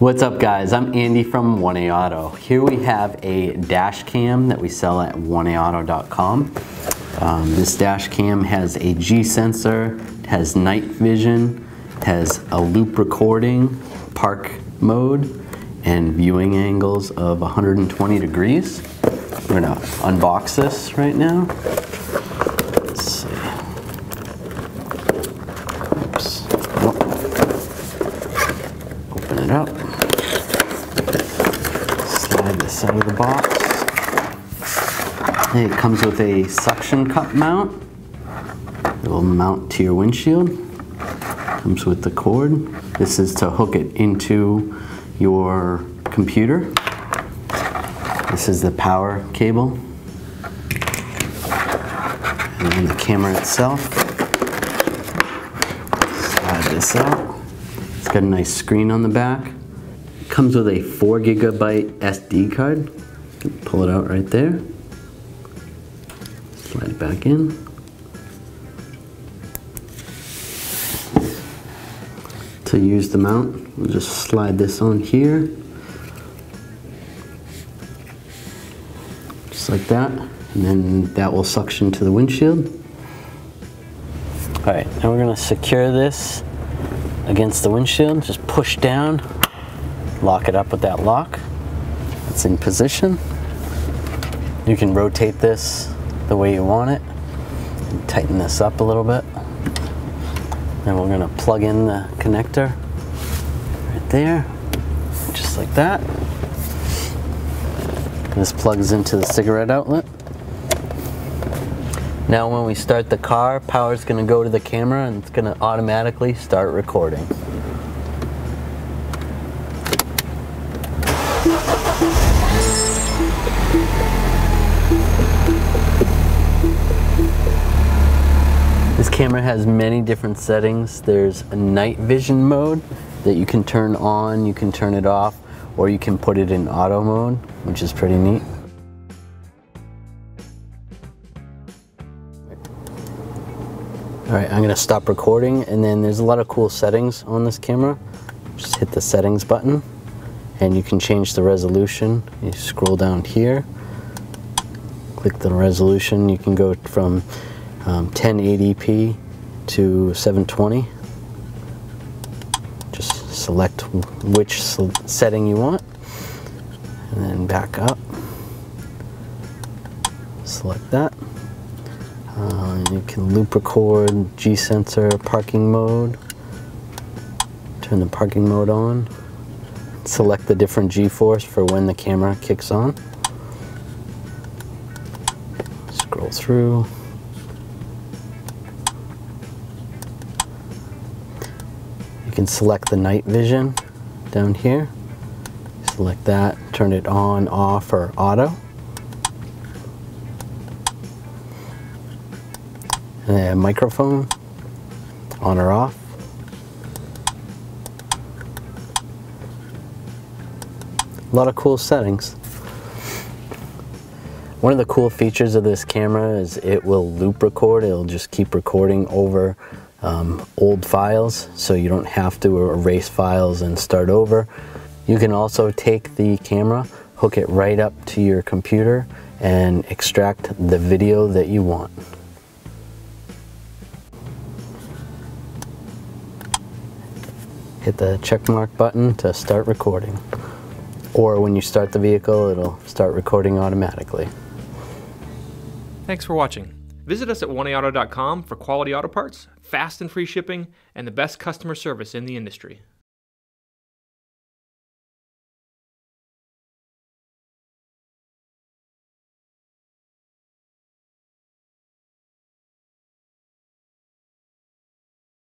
What's up guys, I'm Andy from 1A Auto. Here we have a dash cam that we sell at 1aauto.com. This dash cam has a G sensor, has night vision, has a loop recording, park mode, and viewing angles of 120 degrees. We're gonna unbox this right now. Let's see. Oops. Oh. Open it up. Slide this out of the box. It comes with a suction cup mount. It will mount to your windshield. Comes with the cord. This is to hook it into your computer. This is the power cable. And then the camera itself. Slide this out. It's got a nice screen on the back. It comes with a 4 GB SD card. You can pull it out right there. Slide it back in. To use the mount, we'll just slide this on here. Just like that. And then that will suction to the windshield. Alright, now we're going to secure this against the windshield. Just push down, lock it up with that lock. It's in position. You can rotate this the way you want it. And tighten this up a little bit. Then we're going to plug in the connector right there, just like that. This plugs into the cigarette outlet. Now when we start the car, power is going to go to the camera and it's going to automatically start recording. This camera has many different settings. There's a night vision mode that you can turn on, you can turn it off, or you can put it in auto mode, which is pretty neat. Alright, I'm going to stop recording, and then there's a lot of cool settings on this camera. Just hit the settings button, and you can change the resolution. You scroll down here, click the resolution, you can go from 1080p to 720. Just select which setting you want and then back up. Select that. You can loop record, G sensor, parking mode. Turn the parking mode on. Select the different G force for when the camera kicks on. Scroll through. You can select the night vision down here. Select that, turn it on, off, or auto. And then microphone, on or off. A lot of cool settings. One of the cool features of this camera is it will loop record. It'll just keep recording over old files, so you don't have to erase files and start over. You can also take the camera, hook it right up to your computer, and extract the video that you want. Hit the check mark button to start recording. Or when you start the vehicle, it'll start recording automatically. Thanks for watching. Visit us at 1aauto.com for quality auto parts, fast and free shipping, and the best customer service in the industry.